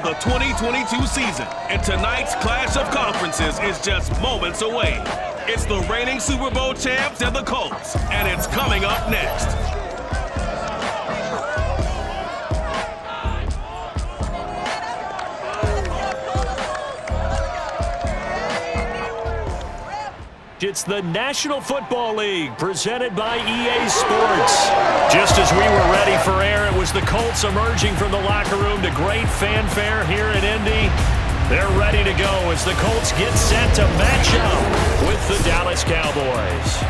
of the 2022 season, and tonight's clash of conferences is just moments away. It's the reigning Super Bowl champs and the Colts, and it's coming up next. It's the National Football League presented by EA Sports. Just as we were ready for air, it was the Colts emerging from the locker room to great fanfare here in Indy. They're ready to go as the Colts get set to match up with the Dallas Cowboys.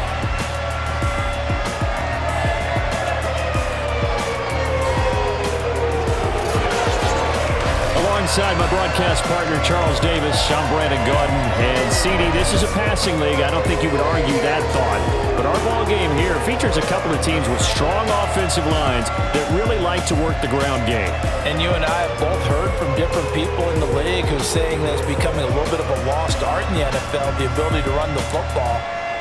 Alongside my broadcast partner, Charles Davis, I'm Brandon Gaudin. And CD, this is a passing league. I don't think you would argue that thought. But our ball game here features a couple of teams with strong offensive lines that really like to work the ground game. And you and I have both heard from different people in the league who's saying that it's becoming a little bit of a lost art in the NFL, the ability to run the football.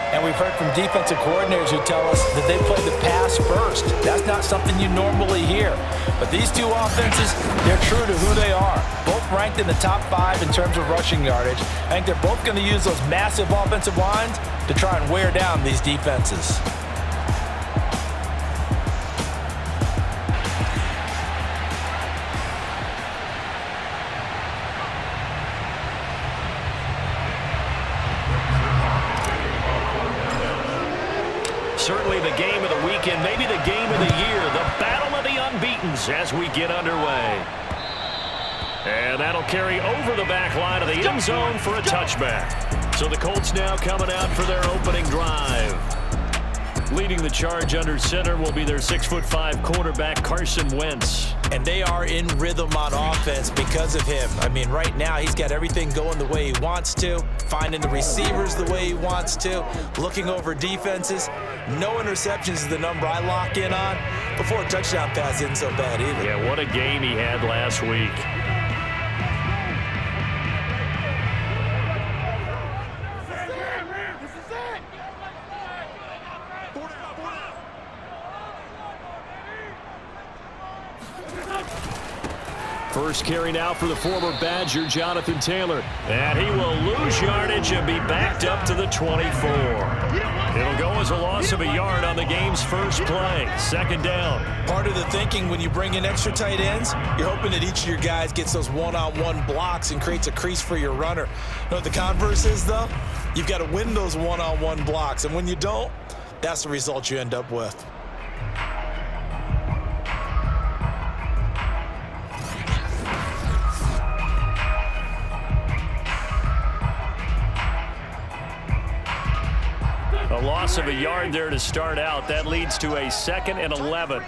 And we've heard from defensive coordinators who tell us that they play the pass first. That's not something you normally hear. But these two offenses, they're true to who they are. Both ranked in the top 5 in terms of rushing yardage. I think they're both going to use those massive offensive lines to try and wear down these defenses. Certainly the game of the weekend, maybe the game of the year, the battle of the unbeatens as we get underway. And that'll carry over the back line of the end zone for a touchback. So the Colts now coming out for their opening drive. Leading the charge under center will be their 6'5" quarterback, Carson Wentz. And they are in rhythm on offense because of him. I mean, right now he's got everything going the way he wants to, finding the receivers the way he wants to, looking over defenses. No interceptions is the number I lock in on. Before a touchdown pass isn't so bad either. Yeah, what a game he had last week. First carry now for the former Badger, Jonathan Taylor. And he will lose yardage and be backed up to the 24. It'll go as a loss of a yard on the game's first play. Second down. Part of the thinking when you bring in extra tight ends, you're hoping that each of your guys gets those one-on-one blocks and creates a crease for your runner. You know what the converse is, though? You've got to win those one-on-one blocks. And when you don't, that's the result you end up with. A loss of a yard there to start out. That leads to a 2nd and 11.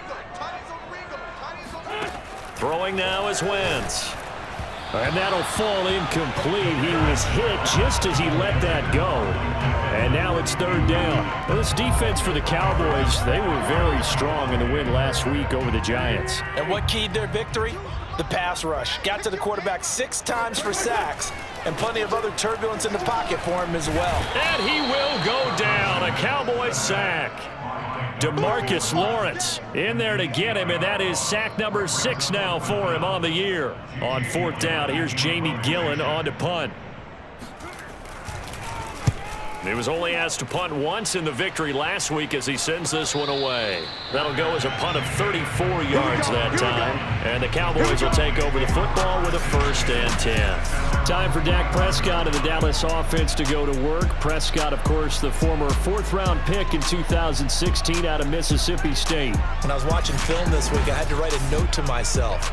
Throwing now is Wentz. And that'll fall incomplete. He was hit just as he let that go. And now it's 3rd down. Well, this defense for the Cowboys, they were very strong in the win last week over the Giants. And what keyed their victory? The pass rush. Got to the quarterback 6 times for sacks. And plenty of other turbulence in the pocket for him as well. And he will go down. A Cowboy sack. DeMarcus Lawrence in there to get him, and that is sack number 6 now for him on the year. On 4th down, here's Jamie Gillen on to punt. He was only asked to punt once in the victory last week as he sends this one away. That'll go as a punt of 34 yards that time. And the Cowboys will take over the football with a 1st and 10. Time for Dak Prescott and the Dallas offense to go to work. Prescott, of course, the former 4th-round pick in 2016 out of Mississippi State. When I was watching film this week, I had to write a note to myself.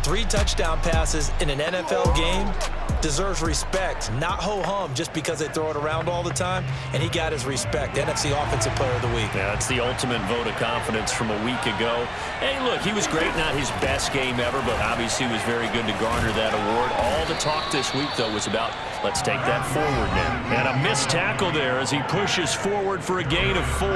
3 touchdown passes in an NFL game deserves respect, not ho-hum just because they throw it around all the time. And he got his respect. NFC Offensive Player of the Week. Yeah, it's the ultimate vote of confidence from a week ago. Hey, look, he was great. Not his best game ever, but obviously was very good to garner that award. All the talk this week, though, was about let's take that forward now. And a missed tackle there as he pushes forward for a gain of 4.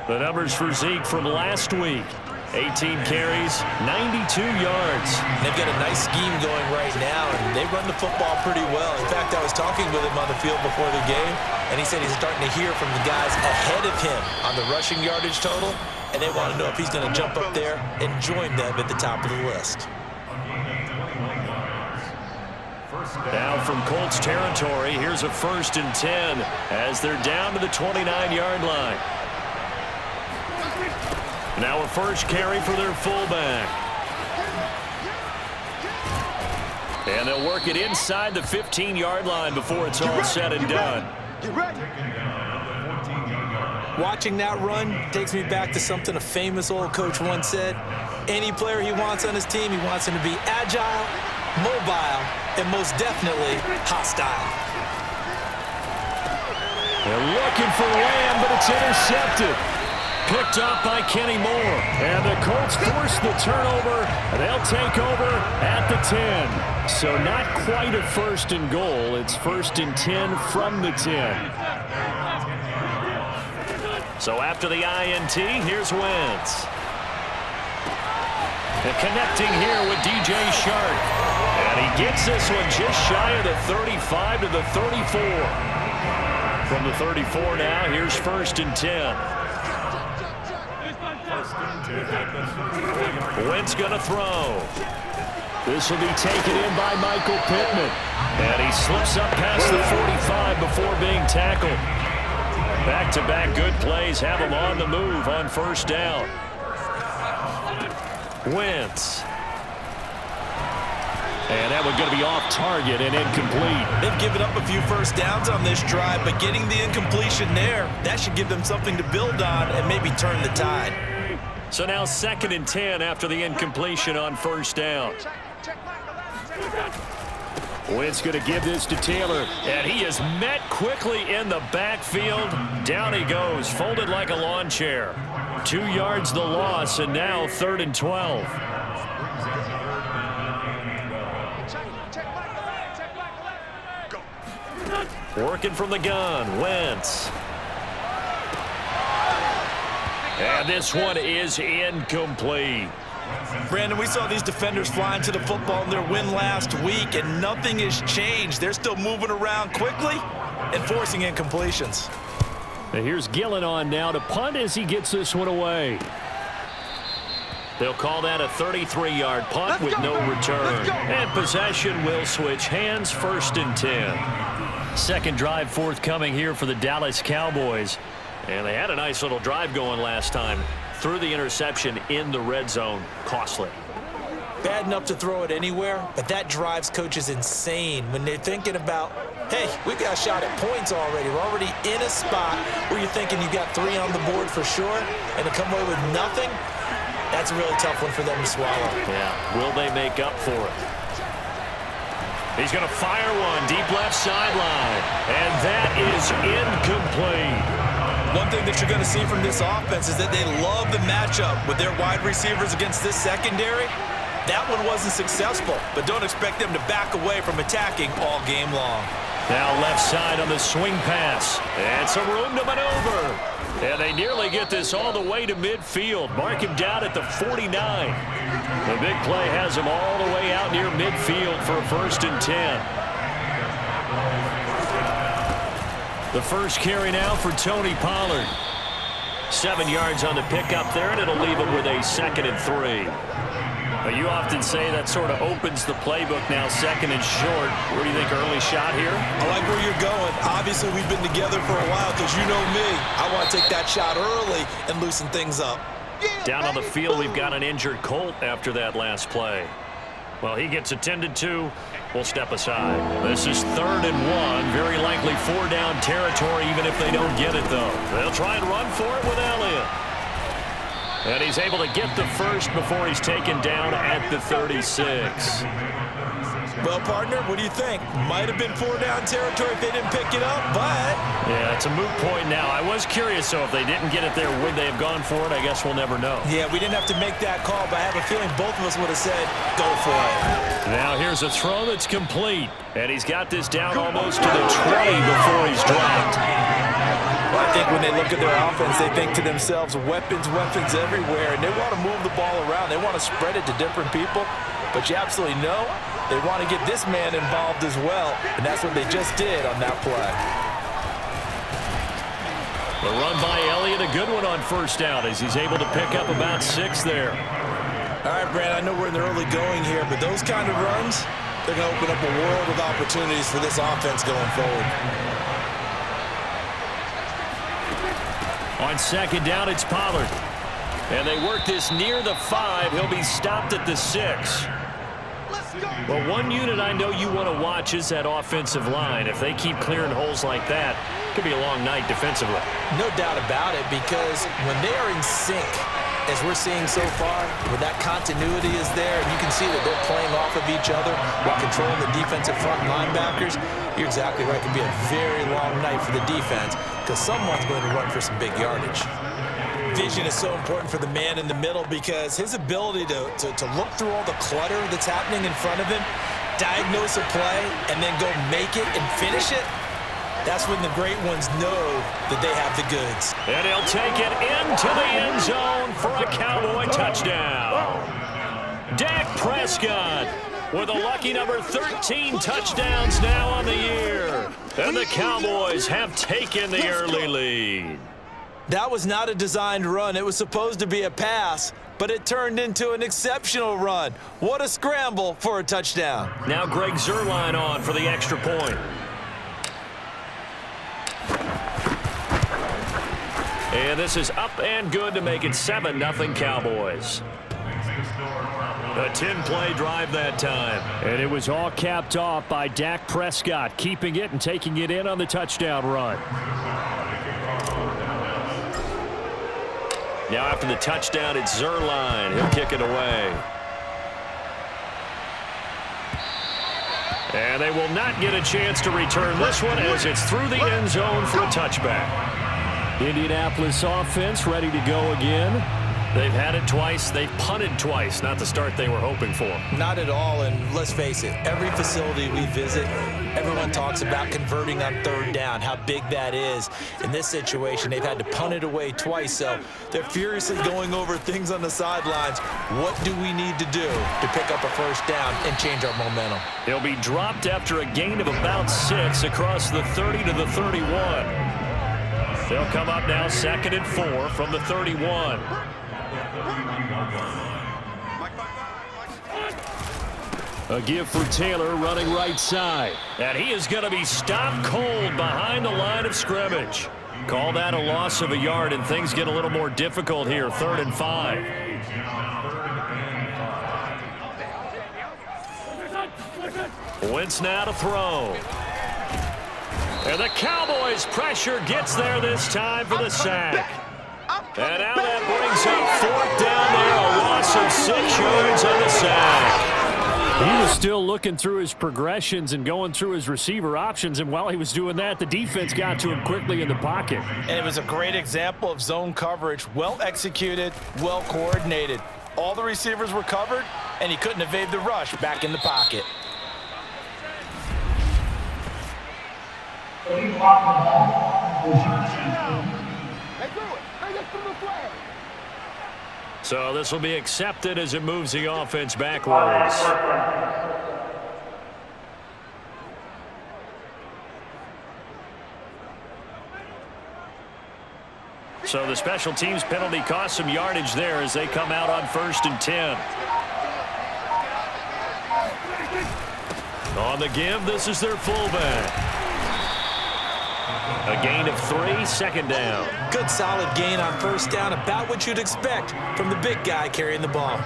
The numbers for Zeke from last week. 18 carries, 92 yards. They've got a nice scheme going right now, and they run the football pretty well. In fact, I was talking with him on the field before the game, and he said he's starting to hear from the guys ahead of him on the rushing yardage total, and they want to know if he's going to jump up there and join them at the top of the list. Now from Colts territory, here's a 1st and 10 as they're down to the 29-yard line. Now a first carry for their fullback. And they'll work it inside the 15-yard line before it's all said and done. Watching that run takes me back to something a famous old coach once said. Any player he wants on his team, he wants him to be agile, mobile, and most definitely hostile. They're looking for Lamb, but it's intercepted. Picked up by Kenny Moore. And the Colts force the turnover. They'll take over at the 10. So not quite a 1st and goal. It's 1st and 10 from the 10. So after the INT, here's Wentz. And connecting here with DJ Shark. And he gets this one just shy of the 35 to the 34. From the 34 now, here's 1st and 10. Wentz going to throw. This will be taken in by Michael Pittman. And he slips up past the 45 before being tackled. Back-to-back good plays have him on the move on 1st down. Wentz. And that one going to be off target and incomplete. They've given up a few 1st downs on this drive, but getting the incompletion there, that should give them something to build on and maybe turn the tide. So now 2nd and 10 after the incompletion on 1st down. Wentz going to give this to Taylor, and he is met quickly in the backfield. Down he goes, folded like a lawn chair. 2 yards the loss, and now 3rd and 12. Working from the gun, Wentz. And this one is incomplete. Brandon, we saw these defenders flying to the football in their win last week, and nothing has changed. They're still moving around quickly and forcing incompletions. And here's Gillen on now to punt as he gets this one away. They'll call that a 33-yard punt with no return. And possession will switch hands, 1st and 10. Second drive forthcoming here for the Dallas Cowboys. And they had a nice little drive going last time. Threw the interception in the red zone. Costly. Bad enough to throw it anywhere, but that drives coaches insane when they're thinking about, hey, we got a shot at points already. We're already in a spot where you're thinking you got 3 on the board for sure, and to come away with nothing, that's a really tough one for them to swallow. Yeah, will they make up for it? He's going to fire one deep left sideline, and that is incomplete. One thing that you're going to see from this offense is that they love the matchup with their wide receivers against this secondary. That one wasn't successful, but don't expect them to back away from attacking all game long. Now left side on the swing pass. And some room to maneuver. And they nearly get this all the way to midfield. Mark him down at the 49. The big play has him all the way out near midfield for a 1st and 10. The first carry now for Tony Pollard. 7 yards on the pickup there, and it'll leave him with a 2nd and 3. Now, you often say that sort of opens the playbook now, 2nd and short. Where do you think, early shot here? I like where you're going. Obviously, we've been together for a while because you know me. I want to take that shot early and loosen things up. Down on the field, we've got an injured Colt after that last play. Well, he gets attended to. We'll step aside. This is 3rd and 1. Very likely 4-down territory, even if they don't get it, though. They'll try and run for it with Elliott. And he's able to get the first before he's taken down at the 36. Well, partner, what do you think? Might have been 4-down territory if they didn't pick it up, but... Yeah, it's a moot point now. I was curious, so if they didn't get it there, would they have gone for it? I guess we'll never know. Yeah, we didn't have to make that call, but I have a feeling both of us would have said, go for it. Now here's a throw that's complete. And he's got this down almost to the 20 before he's dropped. Well, I think when they look at their offense, they think to themselves, weapons, weapons everywhere, and they want to move the ball around. They want to spread it to different people, but you absolutely know they want to get this man involved as well, and that's what they just did on that play. The run by Elliott, a good one on 1st down as he's able to pick up about 6 there. All right, Brad, I know we're in the early going here, but those kind of runs, they're going to open up a world of opportunities for this offense going forward. On second down, it's Pollard. And they work this near the 5. He'll be stopped at the 6. Well, one unit I know you want to watch is that offensive line. If they keep clearing holes like that, it could be a long night defensively. No doubt about it, because when they are in sync, as we're seeing so far, when that continuity is there, and you can see that they're playing off of each other while controlling the defensive front linebackers, you're exactly right. It could be a very long night for the defense because someone's going to run for some big yardage. Vision is so important for the man in the middle because his ability to look through all the clutter that's happening in front of him, diagnose a play, and then go make it and finish it, that's when the great ones know that they have the goods. And he'll take it into the end zone for a Cowboy touchdown. Dak Prescott with a lucky number 13 touchdowns now on the year. And the Cowboys have taken the early lead. That was not a designed run. It was supposed to be a pass, but it turned into an exceptional run. What a scramble for a touchdown. Now Greg Zuerlein on for the extra point. And this is up and good to make it 7-0 Cowboys. A 10-play drive that time. And it was all capped off by Dak Prescott, keeping it and taking it in on the touchdown run. Now after the touchdown, it's Zuerlein. He'll kick it away. And they will not get a chance to return this one as it's through the end zone for a touchback. Indianapolis offense ready to go again. They've had it twice. They've punted twice. Not the start they were hoping for. Not at all, and let's face it, every facility we visit, everyone talks about converting on third down, how big that is. In this situation, they've had to punt it away twice, so they're furiously going over things on the sidelines. What do we need to do to pick up a first down and change our momentum? He'll be dropped after a gain of about 6 across the 30 to the 31. They'll come up now 2nd and 4 from the 31. A give for Taylor running right side. And he is going to be stopped cold behind the line of scrimmage. Call that a loss of a yard, and things get a little more difficult here. 3rd and 5. Wentz now to throw. And the Cowboys' pressure gets there this time for the sack. And now that brings up 4th down there, a loss of 6 yards on the sack. He was still looking through his progressions and going through his receiver options, and while he was doing that, the defense got to him quickly in the pocket. And it was a great example of zone coverage, well executed, well coordinated. All the receivers were covered, and he couldn't evade the rush back in the pocket. So this will be accepted as it moves the offense backwards. So the special teams penalty cost some yardage there as they come out on 1st and 10. On the give, this is their fullback. A gain of 3, 2nd down. Good solid gain on 1st down, about what you'd expect from the big guy carrying the ball.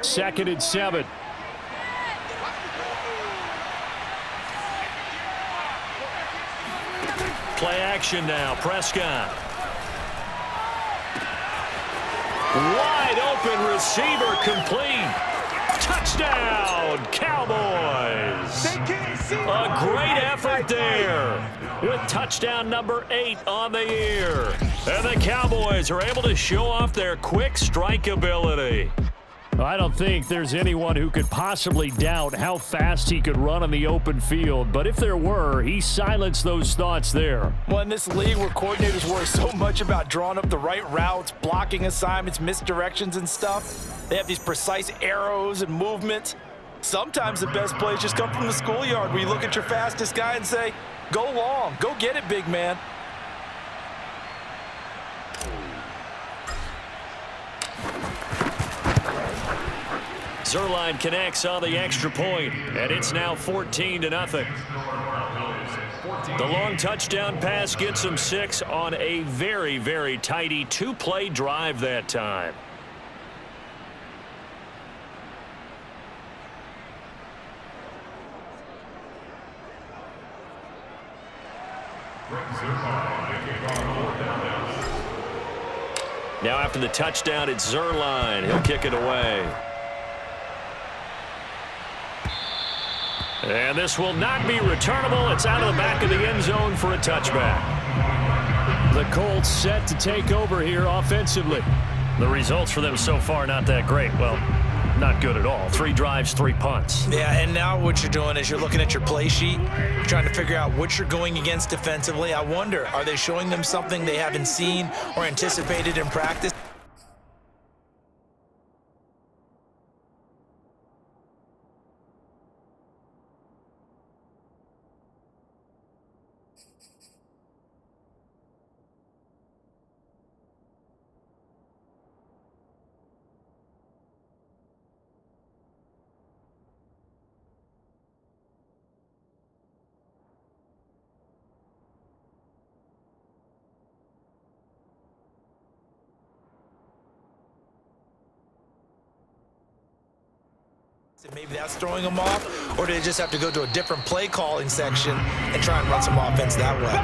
Second and 7. Play action now, Prescott. Wide open receiver complete. Touchdown, Cowboys. A great effort there with touchdown number 8 on the year. And the Cowboys are able to show off their quick strike ability. I don't think there's anyone who could possibly doubt how fast he could run on the open field, but if there were, he silenced those thoughts there. Well, in this league where coordinators worry so much about drawing up the right routes, blocking assignments, misdirections and stuff, they have these precise arrows and movements. Sometimes the best plays just come from the schoolyard where you look at your fastest guy and say, Go long. Go get it, big man. Zerline connects on the extra point, and it's now 14-0. The long touchdown pass gets him 6 on a very, very tidy 2-play drive that time. Now after the touchdown, it's Zerline. He'll kick it away. And this will not be returnable. It's out of the back of the end zone for a touchback. The Colts set to take over here offensively. The results for them so far not that great. Well, not good at all. 3 drives, 3 punts. Yeah, and now what you're doing is you're looking at your play sheet, you're trying to figure out what you're going against defensively. I wonder, are they showing them something they haven't seen or anticipated in practice? Maybe that's throwing them off, or do they just have to go to a different play calling section and try and run some offense that way?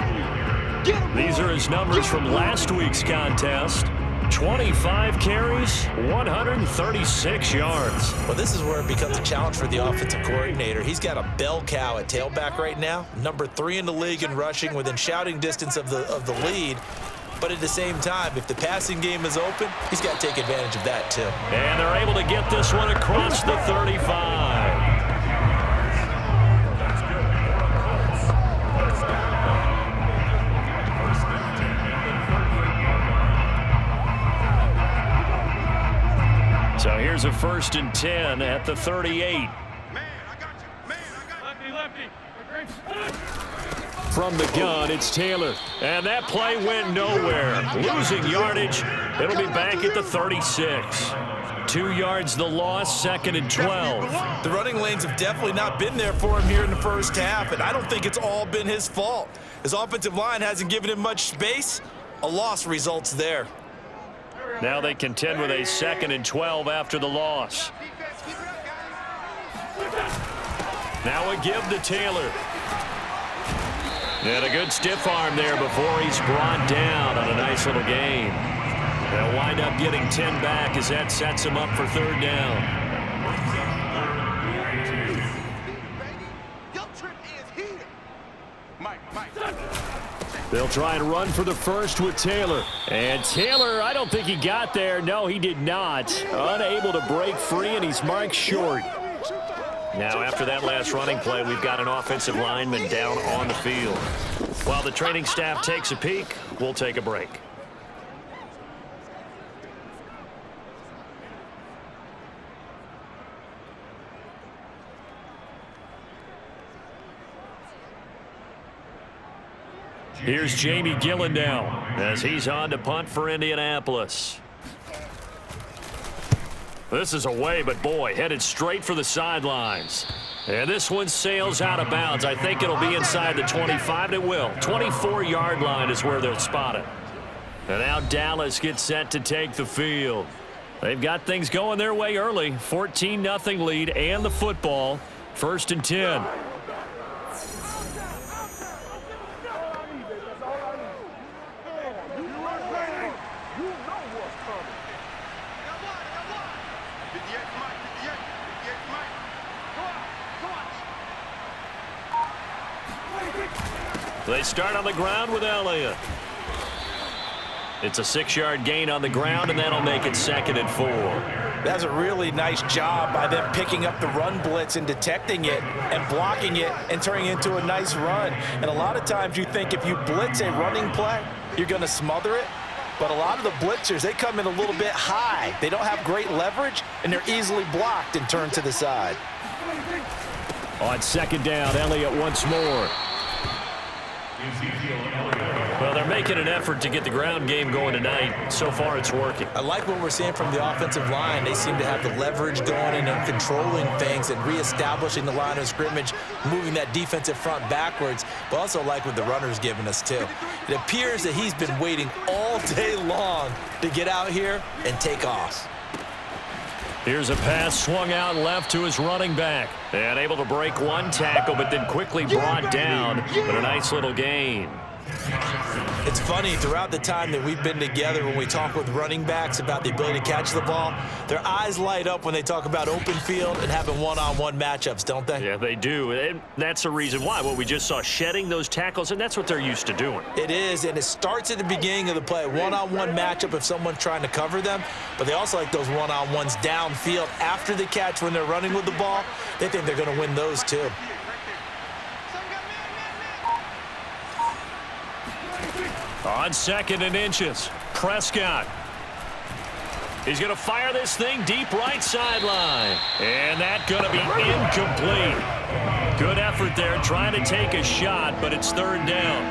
These are his numbers from last week's contest. 25 carries, 136 yards. Well, this is where it becomes a challenge for the offensive coordinator. He's got a bell cow at tailback right now, number 3 in the league in rushing, within shouting distance of the lead. But at the same time, if the passing game is open, he's got to take advantage of that too. And they're able to get this one across the 35. So here's a 1st and 10 at the 38. From the gun, it's Taylor. And that play went nowhere. Losing yardage. It'll be back at the 36. 2 yards the loss, 2nd and 12. The running lanes have definitely not been there for him here in the first half, and I don't think it's all been his fault. His offensive line hasn't given him much space. A loss results there. Now they contend with a 2nd and 12 after the loss. Now a give to Taylor. And a good stiff arm there before he's brought down on a nice little gain. They'll wind up getting 10 back as that sets him up for 3rd down. They'll try and run for the 1st with Taylor. And Taylor, I don't think he got there. No, he did not. Unable to break free, and he's marked short. Now, after that last running play, we've got an offensive lineman down on the field. While the training staff takes a peek, we'll take a break. Here's Jamie Gillen now as he's on to punt for Indianapolis. This is away, but boy, headed straight for the sidelines. And this one sails out of bounds. I think it'll be inside the 25. It will. 24-yard line is where they'll spot it. And now Dallas gets set to take the field. They've got things going their way early. 14-0 lead and the football. 1st and 10. They start on the ground with Elliott. It's a 6-yard gain on the ground, and that'll make it 2nd and 4. That's a really nice job by them picking up the run blitz and detecting it and blocking it and turning it into a nice run. And a lot of times you think if you blitz a running play, you're going to smother it. But a lot of the blitzers, they come in a little bit high. They don't have great leverage, and they're easily blocked and turned to the side. On 2nd down, Elliott once more. Well, they're making an effort to get the ground game going tonight. So far, it's working. I like what we're seeing from the offensive line. They seem to have the leverage going in and controlling things and reestablishing the line of scrimmage, moving that defensive front backwards, but also like what the runner's giving us, too. It appears that he's been waiting all day long to get out here and take off. Here's a pass swung out left to his running back. And able to break one tackle, but then quickly brought down. But a nice little gain. It's funny, throughout the time that we've been together, when we talk with running backs about the ability to catch the ball, their eyes light up when they talk about open field and having one-on-one matchups, don't they? Yeah, they do. And that's the reason why. Well, we just saw shedding those tackles, and that's what they're used to doing. It is, and it starts at the beginning of the play. One-on-one matchup if someone's trying to cover them, but they also like those one-on-ones downfield after the catch when they're running with the ball. They think they're going to win those, too. On 2nd and inches, Prescott. He's going to fire this thing deep right sideline. And that's going to be incomplete. Good effort there, trying to take a shot, but it's 3rd down.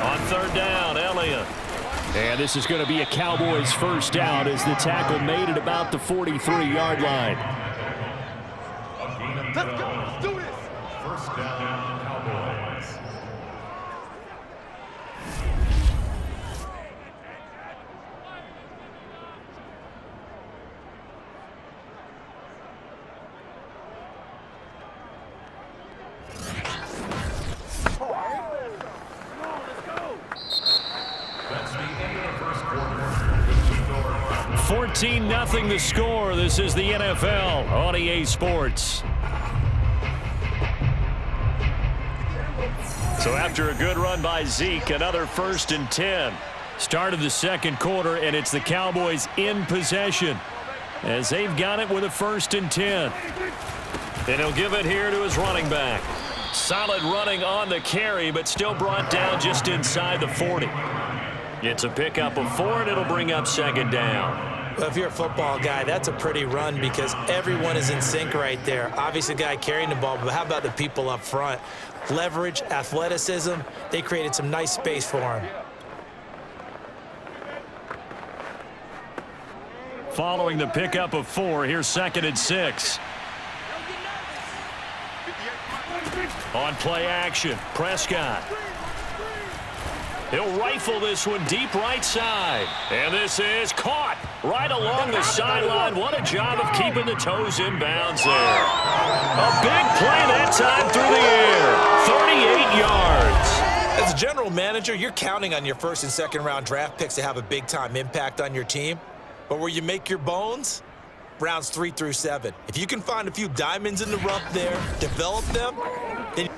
On 3rd down, Elliott. And this is going to be a Cowboys 1st down as the tackle made it about the 43-yard line. Let's go. Let's do this. 1st down, Cowboys. 14-0 the score. This is the NFL on EA Sports. So after a good run by Zeke, another 1st and 10. Start of the 2nd quarter, and it's the Cowboys in possession as they've got it with a 1st and 10. And he'll give it here to his running back. Solid running on the carry, but still brought down just inside the 40. It's a pickup of 4, and it'll bring up 2nd down. Well, if you're a football guy, that's a pretty run because everyone is in sync right there. Obviously, the guy carrying the ball, but how about the people up front? Leverage, athleticism, they created some nice space for him. Following the pickup of 4, here's 2nd and 6. On play action, Prescott. He'll rifle this one deep right side. And this is caught right along the sideline. What a job of keeping the toes in bounds there. A big play that time through the air. 38 yards. As a general manager, you're counting on your 1st and 2nd round draft picks to have a big-time impact on your team. But where you make your bones, rounds 3 through 7. If you can find a few diamonds in the rough there, develop them, then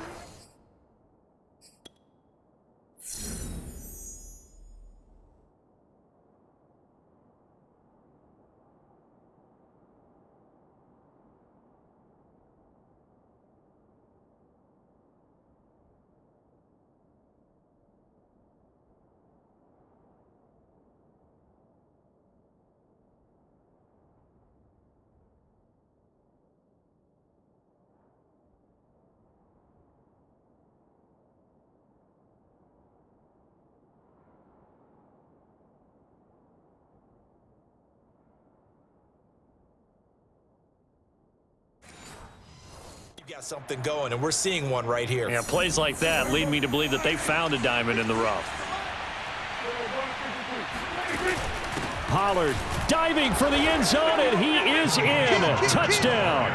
got something going, and we're seeing one right here. Yeah, plays like that lead me to believe that they found a diamond in the rough. Pollard diving for the end zone, and he is in. Touchdown.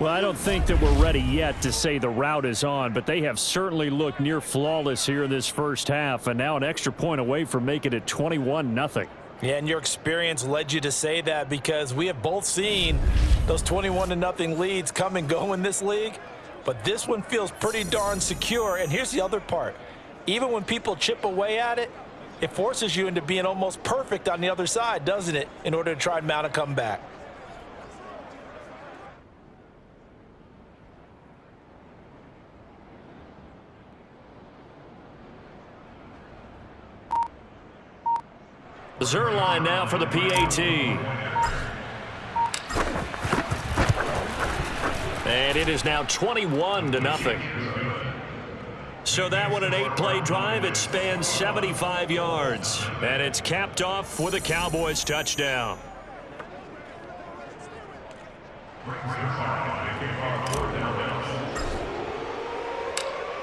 Well, I don't think that we're ready yet to say the route is on, but they have certainly looked near flawless here in this 1st half, and now an extra point away from making it 21-0. Yeah, and your experience led you to say that because we have both seen those 21-0 leads come and go in this league. But this one feels pretty darn secure. And here's the other part. Even when people chip away at it, it forces you into being almost perfect on the other side, doesn't it, in order to try and mount a comeback. Zerline now for the PAT. And it is now 21-0. So that one, an 8-play drive. It spans 75 yards. And it's capped off with a Cowboys touchdown.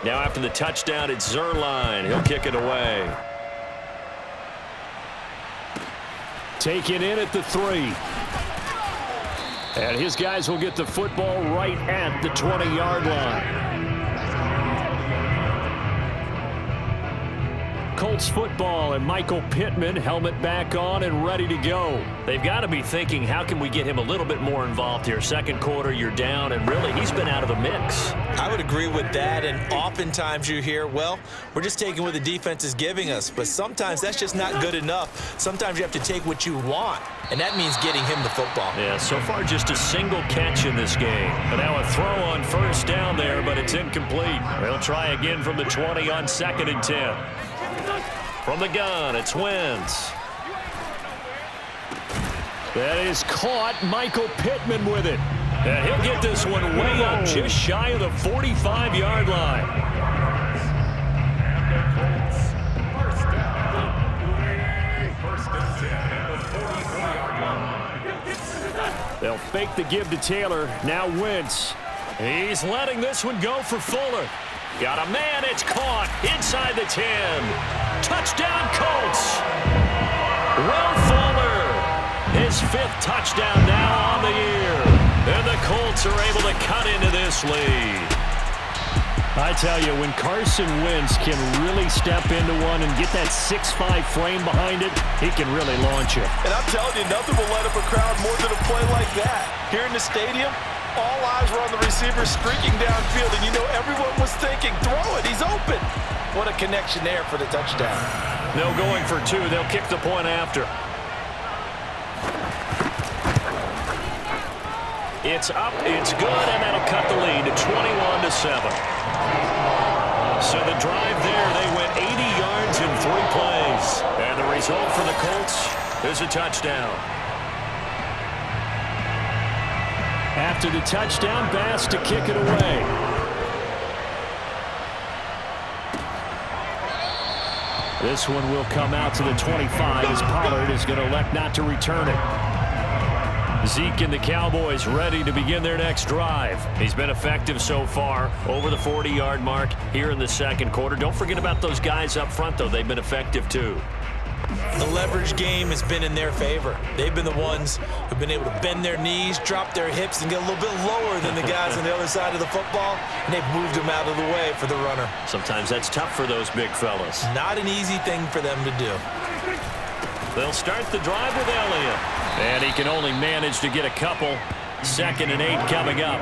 Now after the touchdown, it's Zerline. He'll kick it away. Taken in at the 3. And his guys will get the football right at the 20-yard line. Colts football, and Michael Pittman, helmet back on and ready to go. They've got to be thinking, how can we get him a little bit more involved here? Second quarter, you're down, and really, he's been out of the mix. I would agree with that, and oftentimes you hear, well, we're just taking what the defense is giving us, but sometimes that's just not good enough. Sometimes you have to take what you want, and that means getting him the football. Yeah, so far just a single catch in this game. But now a throw on first down there, but it's incomplete. They'll try again from the 20 on 2nd and 10. From the gun, it's Wentz. That is caught. Michael Pittman with it. And he'll get this one way up just shy of the 45-yard line. First and 10 at the 44-yard line. They'll fake the give to Taylor. Now Wentz. He's letting this one go for Fuller. Got a man. It's caught inside the 10. Touchdown, Colts. Will Fuller. His 5th touchdown now on the year. And the Colts are able to cut into this lead. I tell you, when Carson Wentz can really step into one and get that 6'5" frame behind it, he can really launch it. And I'm telling you, nothing will light up a crowd more than a play like that. Here in the stadium, all eyes were on the receiver streaking downfield, and you know everyone was thinking, throw it, he's open. What a connection there for the touchdown. No going for 2. They'll kick the point after. It's up, it's good, and that'll cut the lead to 21-7. So the drive there, they went 80 yards in 3 plays. And the result for the Colts is a touchdown. After the touchdown, Bass to kick it away. This one will come out to the 25 as Pollard is going to elect not to return it. Zeke and the Cowboys ready to begin their next drive. He's been effective so far, over the 40-yard mark here in the second quarter. Don't forget about those guys up front, though. They've been effective, too. The leverage game has been in their favor. They've been the ones who've been able to bend their knees, drop their hips, and get a little bit lower than the guys on the other side of the football, and they've moved them out of the way for the runner. Sometimes that's tough for those big fellas. Not an easy thing for them to do. They'll start the drive with Elliott. And he can only manage to get a couple. 2nd and 8 coming up.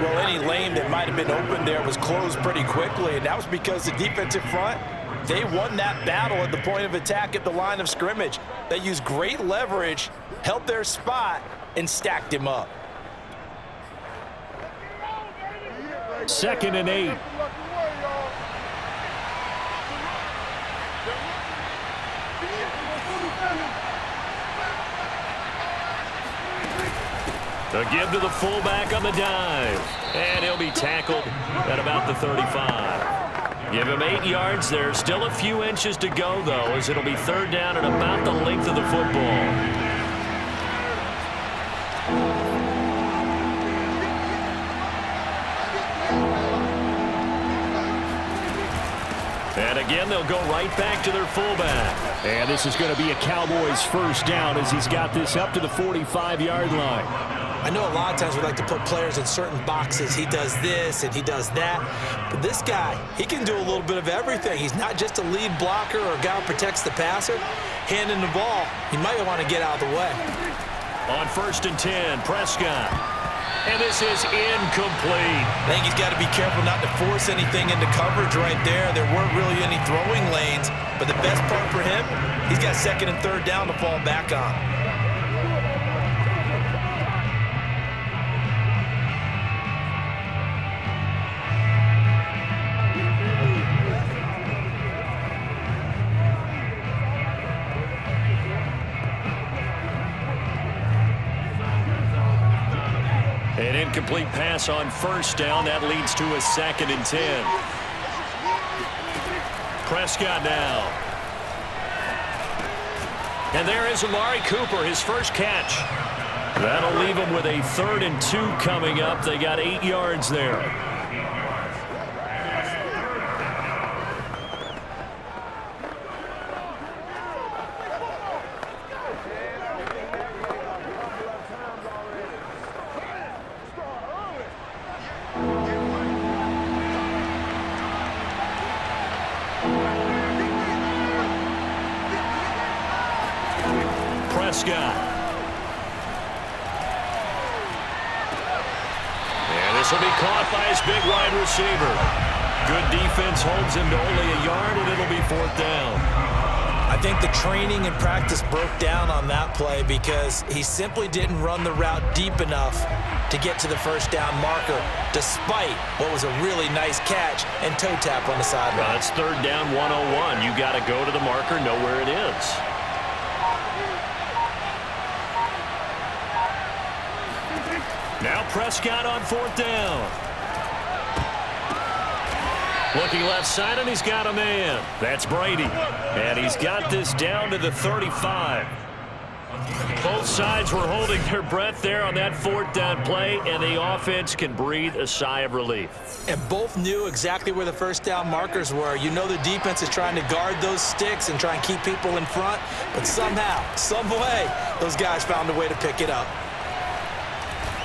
Well, any lane that might have been open there was closed pretty quickly, and that was because the defensive front, they won that battle at the point of attack at the line of scrimmage. They used great leverage, held their spot, and stacked him up. 2nd and 8. A give to the fullback on the dive. And he'll be tackled at about the 35. Give him 8 yards there. Still a few inches to go, though, as it'll be 3rd down and about the length of the football. And again, they'll go right back to their fullback. And this is going to be a Cowboys 1st down as he's got this up to the 45-yard line. I know a lot of times we like to put players in certain boxes. He does this and he does that. But this guy, he can do a little bit of everything. He's not just a lead blocker or a guy who protects the passer. Handing the ball, he might want to get out of the way. On 1st and 10, Prescott. And this is incomplete. I think he's got to be careful not to force anything into coverage right there. There weren't really any throwing lanes. But the best part for him, he's got 2nd and 3rd down to fall back on. incomplete pass on first down. That leads to a 2nd and 10. Prescott now. And there is Amari Cooper, his first catch. That'll leave him with a 3rd and 2 coming up. They got 8 yards there. Prescott. And this will be caught by his big wide receiver. Good defense holds him to only a yard, and it'll be 4th down. I think the training and practice broke down on that play because he simply didn't run the route deep enough to get to the first down marker, despite what was a really nice catch and toe tap on the sideline. It's 3rd down 101. You got to go to the marker, know where it is. Now Prescott on 4th down. Looking left side, and he's got a man. That's Brady. And he's got this down to the 35. Both sides were holding their breath there on that 4th down play, and the offense can breathe a sigh of relief. And both knew exactly where the first down markers were. You know the defense is trying to guard those sticks and try and keep people in front, but somehow, some way, those guys found a way to pick it up.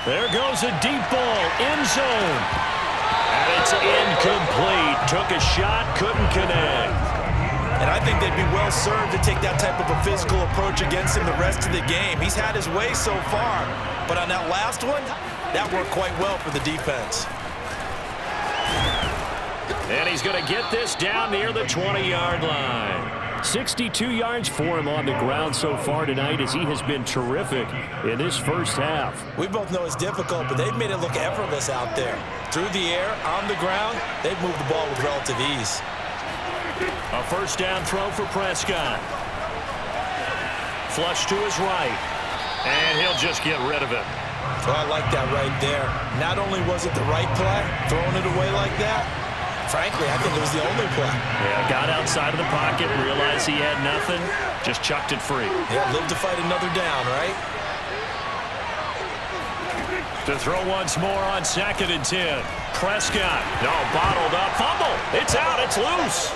There goes a deep ball, end zone. And it's incomplete. Took a shot, couldn't connect. And I think they'd be well served to take that type of a physical approach against him the rest of the game. He's had his way so far, but on that last one, that worked quite well for the defense. And he's going to get this down near the 20-yard line. 62 yards for him on the ground so far tonight as he has been terrific in this first half. We both know it's difficult, but they've made it look effortless out there. Through the air, on the ground, they've moved the ball with relative ease. A first down throw for Prescott. Flush to his right. And he'll just get rid of it. Oh, I like that right there. Not only was it the right play, throwing it away like that, frankly, I think it was the only play. Yeah, got outside of the pocket, realized he had nothing, just chucked it free. Yeah, live to fight another down, right? To throw once more on 2nd and 10. Prescott, no, bottled up, fumble. It's out, it's loose.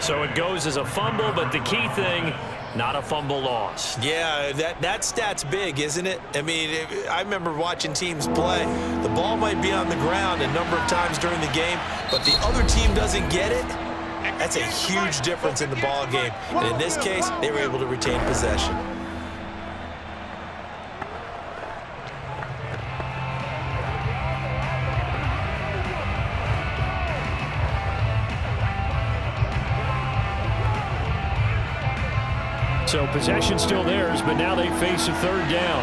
So it goes as a fumble, but the key thing, not a fumble loss. Yeah, that stat's big, isn't it? I mean, I remember watching teams play. The ball might be on the ground a number of times during the game, but the other team doesn't get it. That's a huge difference in the ball game. And in this case, they were able to retain possession. So possession still theirs, but now they face a 3rd down.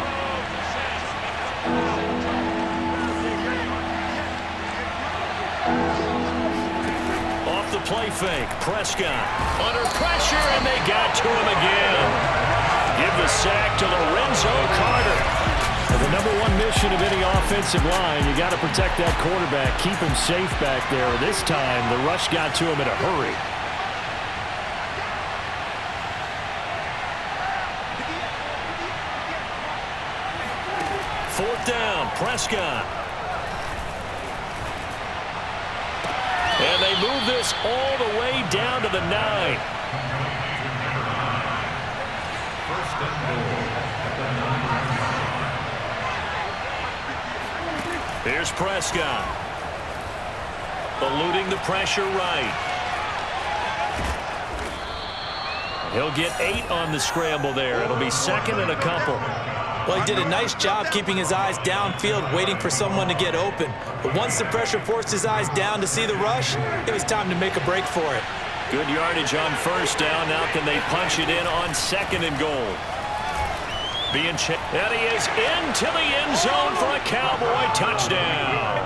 Off the play fake, Prescott under pressure, and they got to him again. Give the sack to Lorenzo Carter. And the #1 mission of any offensive line, you got to protect that quarterback, keep him safe back there. This time, the rush got to him in a hurry. Fourth down, Prescott. And they move this all the way down to the 9. First and goal at the 9. Here's Prescott. Eluding the pressure right. He'll get 8 on the scramble there. It'll be 2nd and a couple. Well, he did a nice job keeping his eyes downfield, waiting for someone to get open. But once the pressure forced his eyes down to see the rush, it was time to make a break for it. Good yardage on first down. Now can they punch it in on 2nd and goal? And he is into the end zone for a Cowboy touchdown.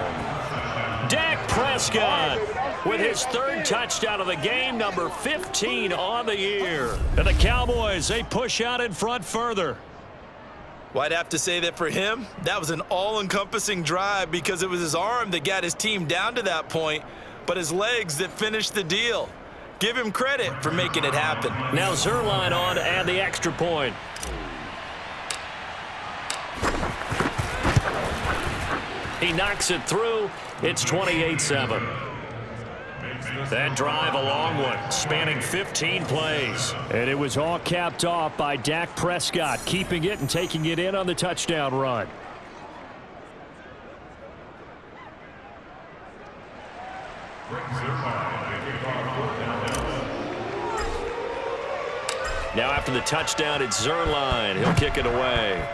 Dak Prescott with his third touchdown of the game, number 15 on the year. And the Cowboys, they push out in front further. Well, I'd have to say that for him, that was an all-encompassing drive because it was his arm that got his team down to that point, but his legs that finished the deal. Give him credit for making it happen. Now Zuerlein on to add the extra point. He knocks it through. It's 28-7. That drive, a long one, spanning 15 plays. And it was all capped off by Dak Prescott, keeping it and taking it in on the touchdown run. Now after the touchdown, it's Zuerlein. He'll kick it away.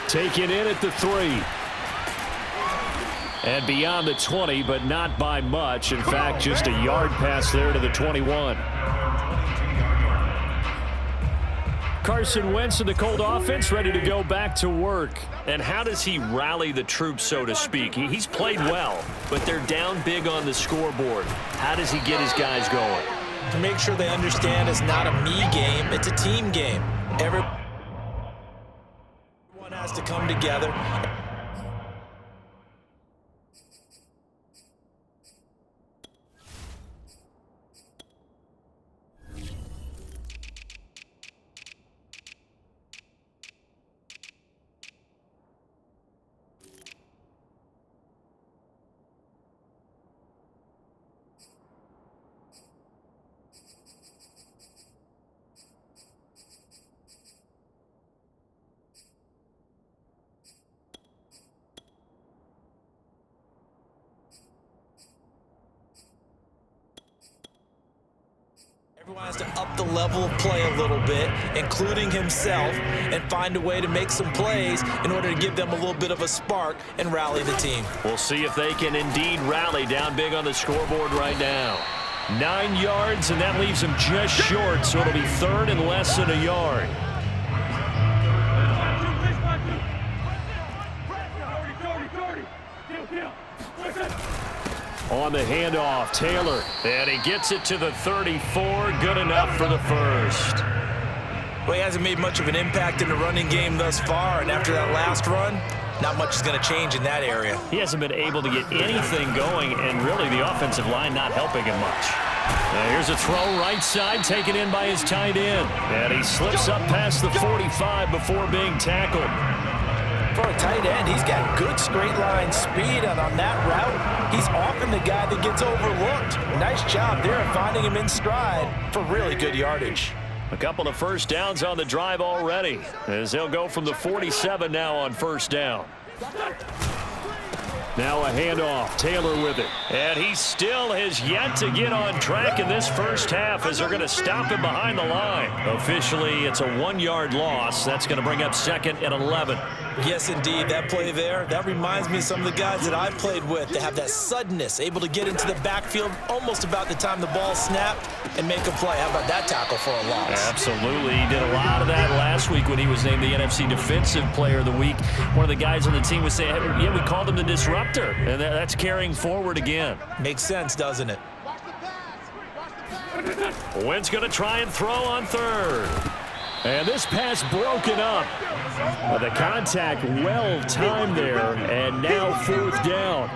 Taken in at the 3. And beyond the 20, but not by much. In fact, just a yard pass there to the 21. Carson Wentz and the Colt offense ready to go back to work. And how does he rally the troops, so to speak? He's played well, but they're down big on the scoreboard. How does he get his guys going? To make sure they understand it's not a me game, it's a team game. Everyone has to come together. Everyone has to up the level of play a little bit, including himself, and find a way to make some plays in order to give them a little bit of a spark and rally the team. We'll see if they can indeed rally down big on the scoreboard right now. 9 yards, and that leaves him just short, so it'll be third and less than a yard. On the handoff, Taylor. And he gets it to the 34. Good enough for the first. Well, he hasn't made much of an impact in the running game thus far, and after that last run, not much is going to change in that area. He hasn't been able to get anything going, and really the offensive line not helping him much. Now here's a throw right side, taken in by his tight end. And he slips up past the 45 before being tackled. For a tight end, he's got good straight line speed, and on that route, he's often the guy that gets overlooked. Nice job there of finding him in stride for really good yardage. A couple of first downs on the drive already, as they'll go from the 47 now on first down. Now a handoff, Taylor with it. And he still has yet to get on track in this first half as they're going to stop him behind the line. Officially, it's a 1-yard loss. That's going to bring up 2nd and 11. Yes, indeed. That play there, that reminds me of some of the guys that I've played with that have that suddenness, able to get into the backfield almost about the time the ball snapped and make a play. How about that tackle for a loss? Absolutely. He did a lot of that last week when he was named the NFC Defensive Player of the Week. One of the guys on the team was saying, yeah, we called him the disruptor, and that's carrying forward again. Makes sense, doesn't it? Wentz going to try and throw on third. And this pass broken up. The contact well timed there, and now 4th down.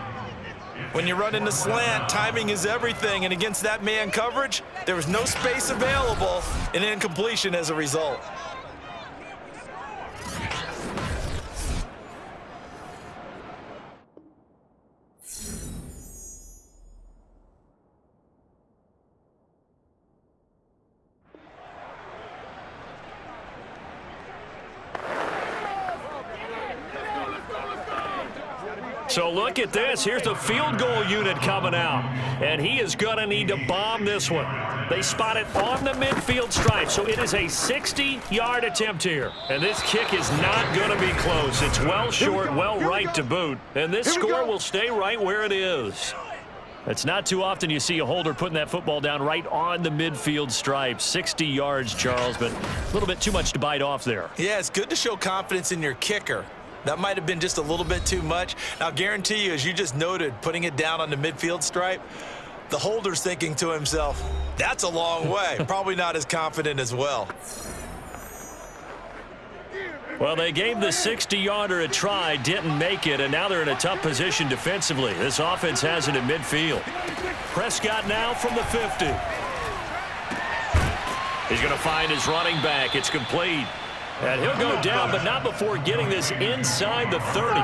When you run in the slant, timing is everything, and against that man coverage, there was no space available, and incompletion as a result. So look at this. Here's the field goal unit coming out. And he is going to need to bomb this one. They spot it on the midfield stripe. So it is a 60-yard attempt here. And this kick is not going to be close. It's well short, well right to boot. And this score will stay right where it is. It's not too often you see a holder putting that football down right on the midfield stripe. 60 yards, Charles, but a little bit too much to bite off there. Yeah, it's good to show confidence in your kicker. That might have been just a little bit too much. Now, guarantee you, as you just noted, putting it down on the midfield stripe, the holder's thinking to himself, that's a long way. Probably not as confident as well. Well, they gave the 60-yarder a try, didn't make it, and now they're in a tough position defensively. This offense has it in midfield. Prescott now from the 50. He's going to find his running back. It's complete. And he'll go down, but not before getting this inside the 30.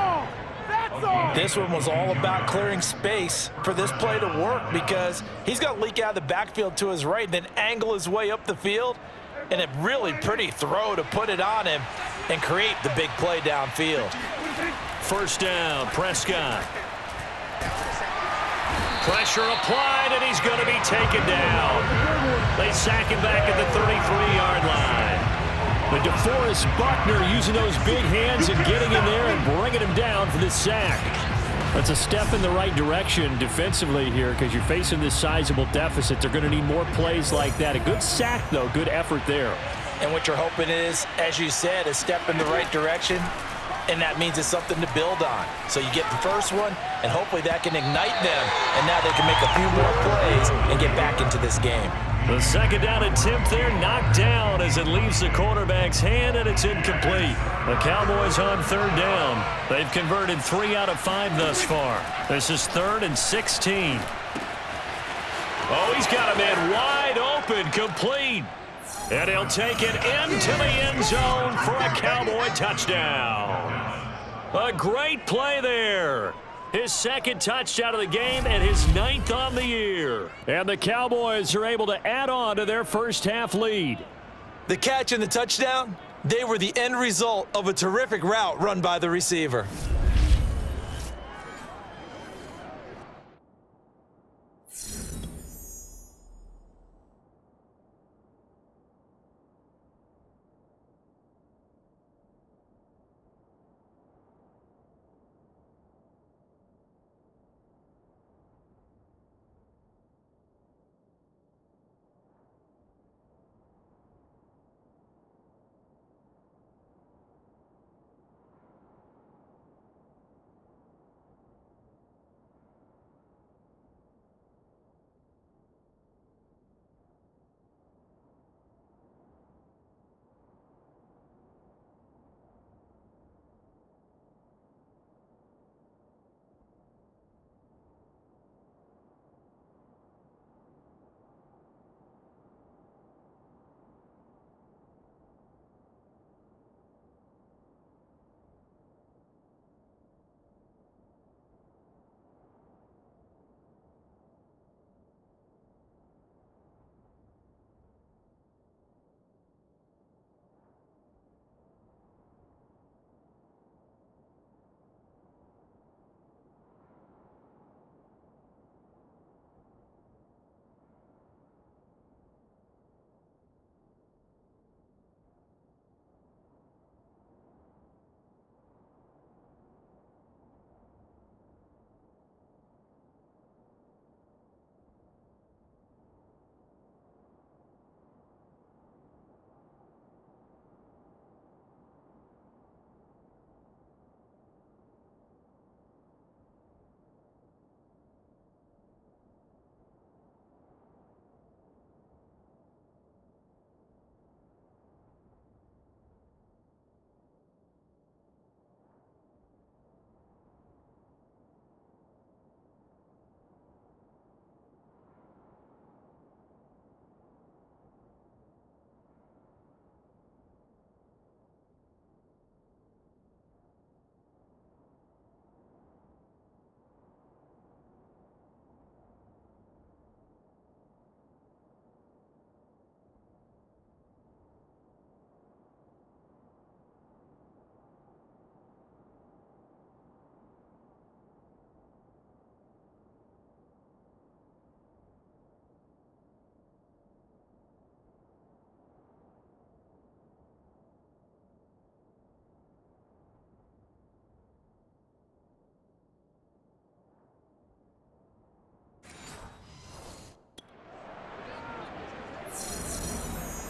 This one was all about clearing space for this play to work because he's going to leak out of the backfield to his right and then angle his way up the field. And a really pretty throw to put it on him and create the big play downfield. First down, Prescott. Pressure applied, and he's going to be taken down. They sack him back at the 33-yard line. But DeForest Buckner using those big hands and getting in there and bringing him down for this sack. That's a step in the right direction defensively here because you're facing this sizable deficit. They're going to need more plays like that. A good sack, though. Good effort there. And what you're hoping is, as you said, a step in the right direction, and that means it's something to build on. So you get the first one, and hopefully that can ignite them, and now they can make a few more plays and get back into this game. The second down attempt there knocked down as it leaves the quarterback's hand, and it's incomplete. The Cowboys on third down. They've converted 3 out of 5 thus far. This is 3rd and 16. Oh, he's got a man wide open, complete. And he'll take it into the end zone for a Cowboy touchdown. A great play there. His second touchdown of the game and his 9th on the year. And the Cowboys are able to add on to their first half lead. The catch and the touchdown, they were the end result of a terrific route run by the receiver.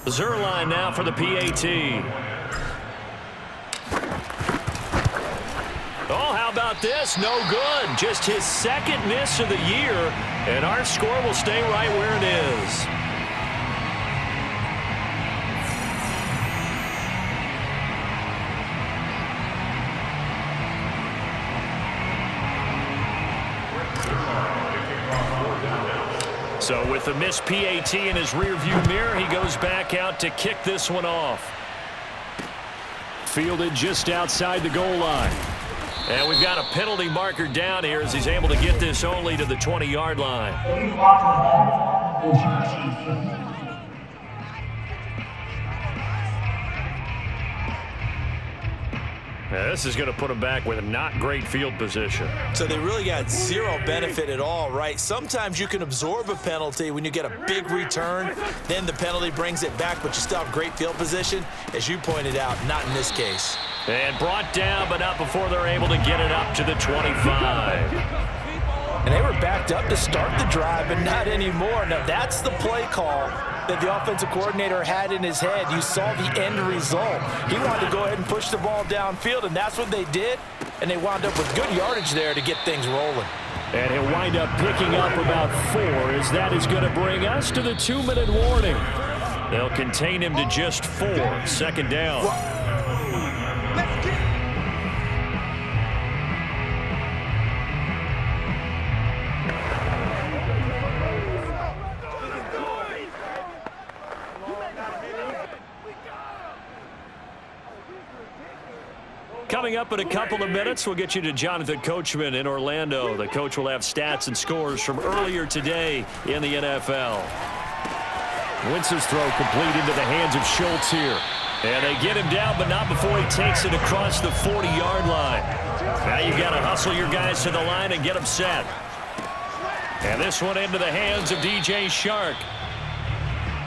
Zerline now for the PAT. Oh, how about this? No good. Just his second miss of the year, and our score will stay right where it is. So with the missed PAT in his rearview mirror, he goes back out to kick this one off. Fielded just outside the goal line. And we've got a penalty marker down here as he's able to get this only to the 20-yard line. Now, this is going to put him back with a not great field position. So they really got zero benefit at all, right? Sometimes you can absorb a penalty when you get a big return, then the penalty brings it back, but you still have great field position. As you pointed out, not in this case. And brought down, but not before they're able to get it up to the 25. And they were backed up to start the drive, but not anymore. Now, that's the play call that the offensive coordinator had in his head. You saw the end result. He wanted to go ahead and push the ball downfield, and that's what they did. And they wound up with good yardage there to get things rolling. And he'll wind up picking up about 4, as that is going to bring us to the 2-minute warning. They'll contain him to just 4. Second down. Coming up in a couple of minutes, we'll get you to Jonathan Coachman in Orlando. The coach will have stats and scores from earlier today in the NFL. Wentz's throw complete into the hands of Schultz here. And they get him down, but not before he takes it across the 40-yard line. Now you've got to hustle your guys to the line and get them set. And this one into the hands of DJ Shark.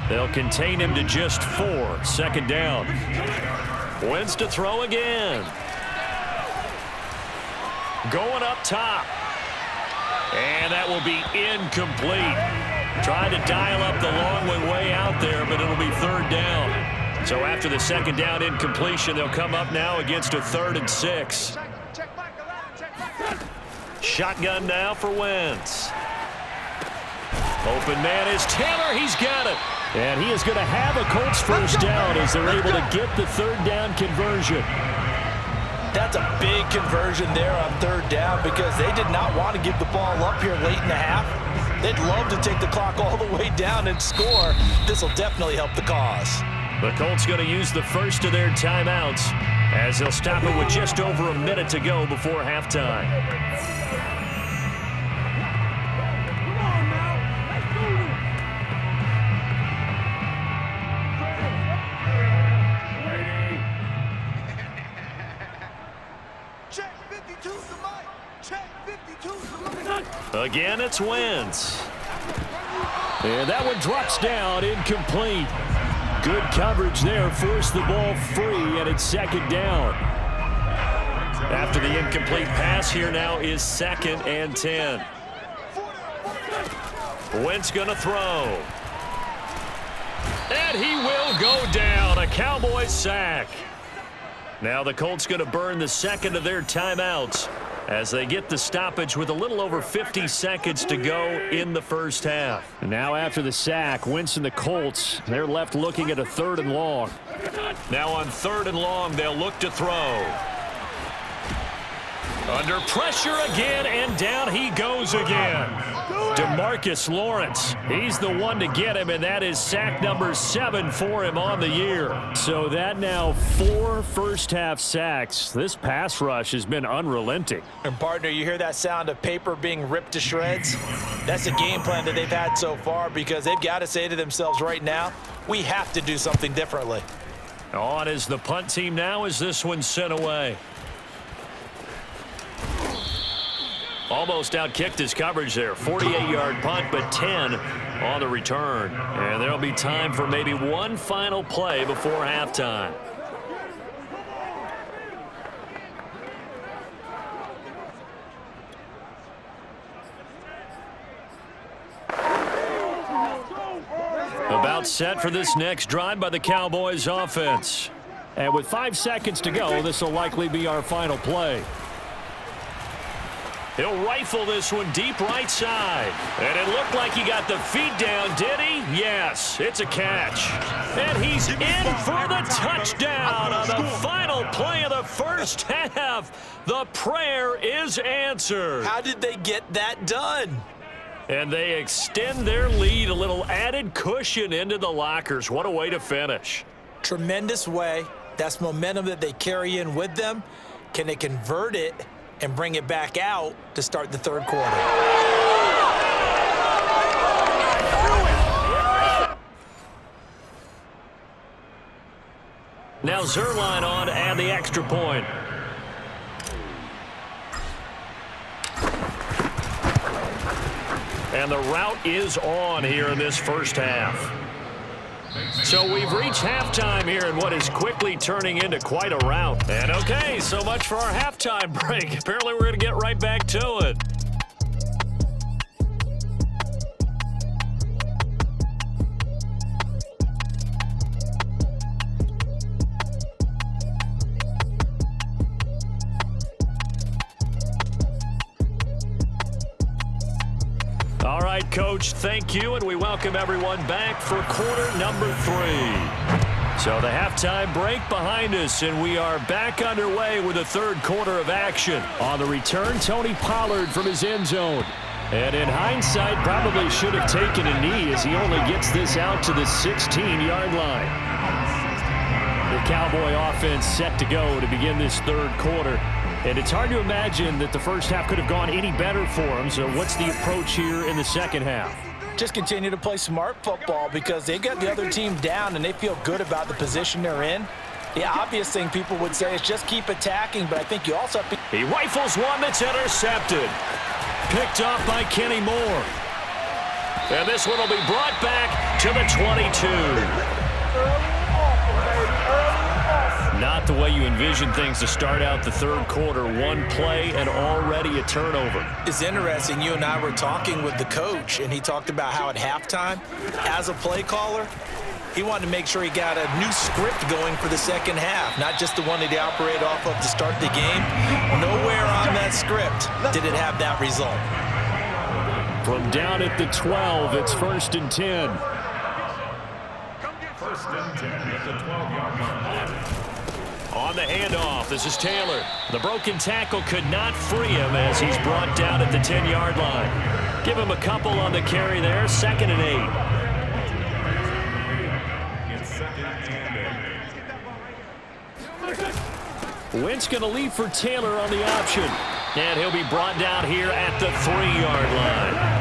They'll contain him to just 4. Second down. Wentz to throw again. Going up top. And that will be incomplete. Trying to dial up the long way out there, but it'll be third down. So after the second down incompletion, they'll come up now against a 3rd and 6. Shotgun now for Wentz. Open man is Taylor. He's got it. And he is going to have a Colts first down as they're able to get the 3rd down conversion. That's a big conversion there on 3rd down because they did not want to give the ball up here late in the half. They'd love to take the clock all the way down and score. This will definitely help the cause. The Colts going to use the first of their timeouts as they'll stop it with just over a minute to go before halftime. Again, it's Wentz. And that one drops down, incomplete. Good coverage there, forced the ball free, and it's second down. After the incomplete pass, here now is 2nd and 10. Wentz gonna throw. And he will go down. A Cowboys sack. Now the Colts gonna burn the second of their timeouts as they get the stoppage with a little over 50 seconds to go in the first half. And now after the sack, Wentz and the Colts, they're left looking at a 3rd and long. Now on 3rd and long, they'll look to throw. Under pressure again, and down he goes again. DeMarcus Lawrence, he's the one to get him, and that is sack number 7 for him on the year. So that now 4 first-half sacks. This pass rush has been unrelenting. And, partner, you hear that sound of paper being ripped to shreds? That's the game plan that they've had so far because they've got to say to themselves right now, we have to do something differently. On is the punt team now as this one's sent away. Almost outkicked his coverage there. 48-yard punt, but 10 on the return. And there'll be time for maybe one final play before halftime. About set for this next drive by the Cowboys offense. And with 5 seconds to go, this will likely be our final play. He'll rifle this one deep right side. And it looked like he got the feet down, did he? Yes, it's a catch. And he's in for the touchdown on the final play of the first half. The prayer is answered. How did they get that done? And they extend their lead, a little added cushion into the lockers. What a way to finish. Tremendous way. That's momentum that they carry in with them. Can they convert it and bring it back out to start the third quarter? Now Zerline on to add the extra point. And the route is on here in this first half. So we've reached halftime here in what is quickly turning into quite a rout. And okay, so much for our halftime break. Apparently we're going to get right back to it. All right, Coach, thank you, and we welcome everyone back for quarter number 3. So the halftime break behind us, and we are back underway with the third quarter of action. On the return, Tony Pollard from his end zone. And in hindsight, probably should have taken a knee as he only gets this out to the 16-yard line. The Cowboy offense set to go to begin this third quarter. And it's hard to imagine that the first half could have gone any better for them. So what's the approach here in the second half? Just continue to play smart football because they got the other team down and they feel good about the position they're in. The obvious thing people would say is just keep attacking, but I think you also have to... He rifles one that's intercepted. Picked off by Kenny Moore. And this one will be brought back to the 22. Not the way you envision things to start out the third quarter. One play and already a turnover. It's interesting. You and I were talking with the coach, and he talked about how at halftime, as a play caller, he wanted to make sure he got a new script going for the second half, not just the one that he operated off of to start the game. Nowhere on that script did it have that result. From down at the 12, it's 1st and 10. 1st and 10 at the 12-yard line. On the handoff, this is Taylor. The broken tackle could not free him as he's brought down at the 10-yard line. Give him a couple on the carry there, 2nd and 8. It's 2nd and 8. Wentz going to leave for Taylor on the option. And he'll be brought down here at the 3-yard line.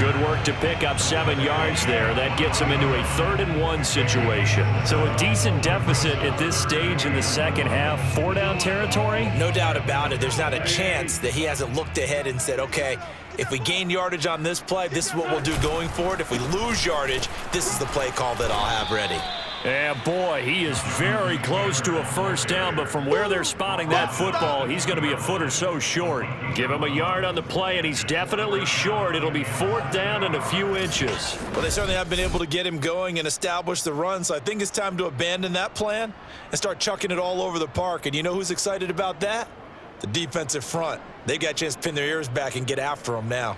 Good work to pick up 7 yards there. That gets him into a 3rd and 1 situation. So a decent deficit at this stage in the second half. 4-down territory? No doubt about it. There's not a chance that he hasn't looked ahead and said, okay, if we gain yardage on this play, this is what we'll do going forward. If we lose yardage, this is the play call that I'll have ready. Yeah, boy, he is very close to a 1st down, but from where they're spotting that football, he's going to be a foot or so short. Give him a yard on the play, and he's definitely short. It'll be 4th down and a few inches. Well, they certainly have been able to get him going and establish the run, so I think it's time to abandon that plan and start chucking it all over the park. And you know who's excited about that? The defensive front. They got a chance to pin their ears back and get after him now.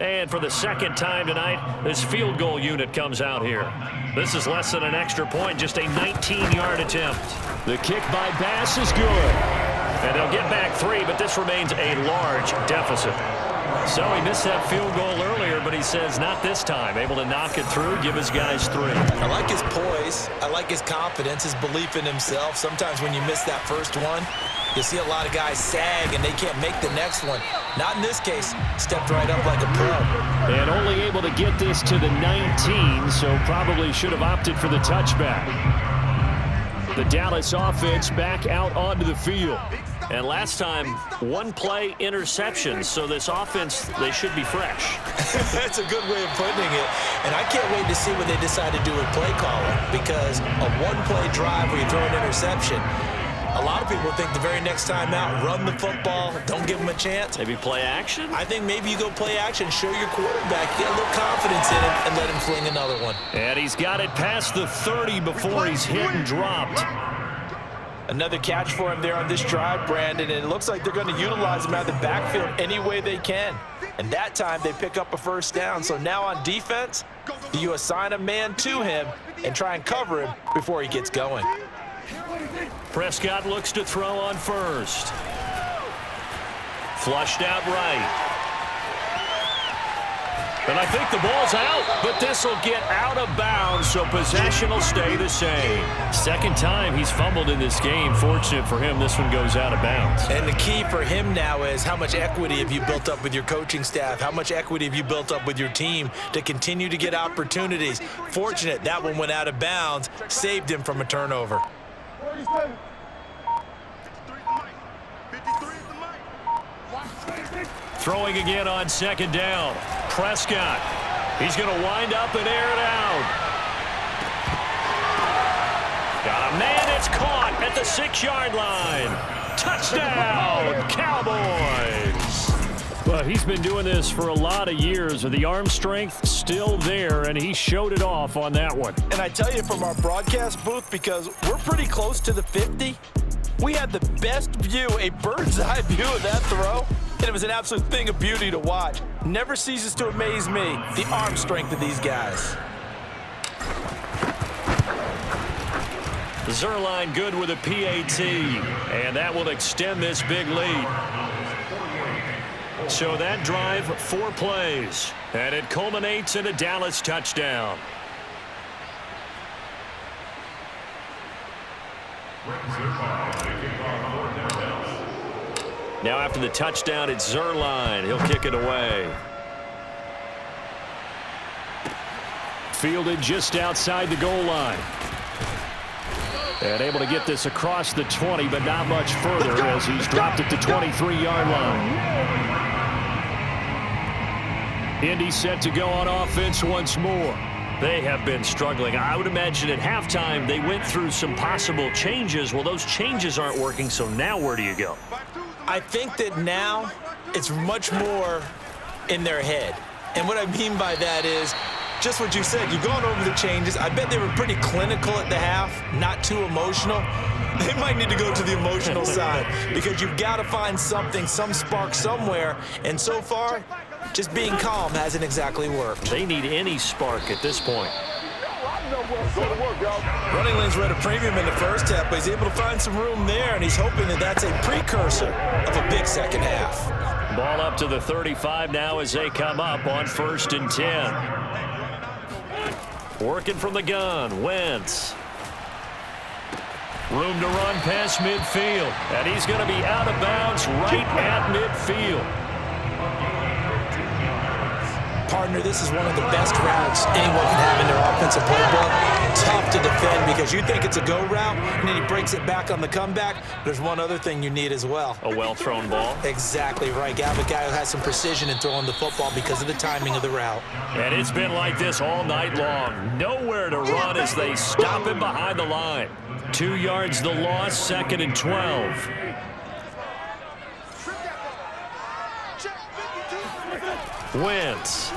And for the second time tonight, this field goal unit comes out here. This is less than an extra point, just a 19-yard attempt. The kick by Bass is good. And they'll get back 3, but this remains a large deficit. So he missed that field goal earlier, but he says not this time. Able to knock it through, give his guys 3. I like his poise. I like his confidence, his belief in himself. Sometimes when you miss that first one, you see a lot of guys sag and they can't make the next one. Not in this case. Stepped right up like a pro. And only able to get this to the 19, so probably should have opted for the touchback. The Dallas offense back out onto the field. And last time, 1-play interception, so this offense, they should be fresh. That's a good way of putting it. And I can't wait to see what they decide to do with play calling, because a 1-play drive where you throw an interception, A lot of people think the very next time out, run the football, don't give him a chance. Maybe play action? I think maybe you go play action, show your quarterback, get a little confidence in him, and let him fling another one. And he's got it past the 30 before he's hit and dropped. Another catch for him there on this drive, Brandon, and it looks like they're going to utilize him out of the backfield any way they can. And that time they pick up a first down. So now on defense, you assign a man to him and try and cover him before he gets going. Prescott looks to throw on first. Flushed out right. And I think the ball's out, but this will get out of bounds, so possession will stay the same. Second time he's fumbled in this game. Fortunate for him, this one goes out of bounds. And the key for him now is how much equity have you built up with your coaching staff? How much equity have you built up with your team to continue to get opportunities? Fortunate that one went out of bounds, saved him from a turnover. Throwing again on second down. Prescott. He's going to wind up and air it out. Got a man. It's caught at the 6-yard line. Touchdown, Cowboys. Well, he's been doing this for a lot of years, and the arm strength still there, and he showed it off on that one. And I tell you from our broadcast booth, because we're pretty close to the 50, we had the best view, a bird's eye view of that throw. And it was an absolute thing of beauty to watch. Never ceases to amaze me, the arm strength of these guys. Zerline good with a PAT, and that will extend this big lead. So that drive, 4 plays, and it culminates in a Dallas touchdown. Now after the touchdown, it's Zerline. He'll kick it away. Fielded just outside the goal line. And able to get this across the 20, but not much further as he's dropped at the 23-yard line. Indy set to go on offense once more. They have been struggling. I would imagine at halftime they went through some possible changes. Well, those changes aren't working, so now where do you go? I think that now it's much more in their head. And what I mean by that is just what you said. You've gone over the changes. I bet they were pretty clinical at the half, not too emotional. They might need to go to the emotional side because you've got to find something, some spark somewhere. And so far, just being calm hasn't exactly worked. They need any spark at this point. Running lanes were at a premium in the first half, but he's able to find some room there, and he's hoping that that's a precursor of a big second half. Ball up to the 35 now as they come up on 1st and 10. Working from the gun, Wentz. Room to run past midfield, and he's going to be out of bounds right at midfield. Partner, this is one of the best routes anyone can have in their offensive playbook. Tough to defend because you think it's a go route, and then he breaks it back on the comeback. There's one other thing you need as well. A well-thrown ball. Exactly right. You have a guy who has some precision in throwing the football because of the timing of the route. And it's been like this all night long. Nowhere to run as they stop him behind the line. 2 yards the loss, 2nd and 12. Wentz.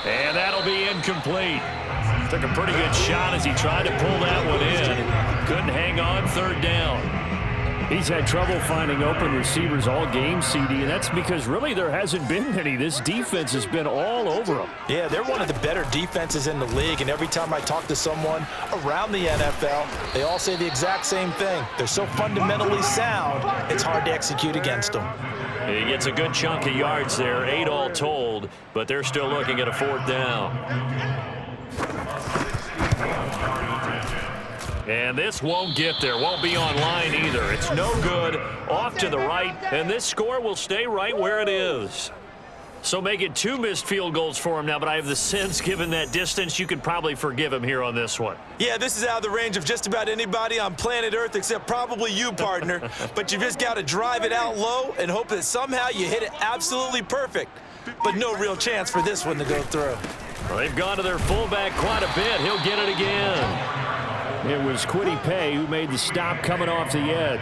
And that'll be incomplete. Took a pretty good shot as he tried to pull that one in. Couldn't hang on, 3rd down. He's had trouble finding open receivers all game, CD, and that's because really there hasn't been any. This defense has been all over them. Yeah, they're one of the better defenses in the league, and every time I talk to someone around the NFL, they all say the exact same thing. They're so fundamentally sound, it's hard to execute against them. He gets a good chunk of yards there, 8 all told, but they're still looking at a 4th down. And this won't get there, won't be online either. It's no good, off to the right, and this score will stay right where it is. So make it 2 missed field goals for him now, but I have the sense, given that distance, you could probably forgive him here on this one. Yeah, this is out of the range of just about anybody on planet Earth except probably you, partner. But you just got to drive it out low and hope that somehow you hit it absolutely perfect. But no real chance for this one to go through. Well, they've gone to their fullback quite a bit. He'll get it again. It was Kwity Paye who made the stop coming off the edge.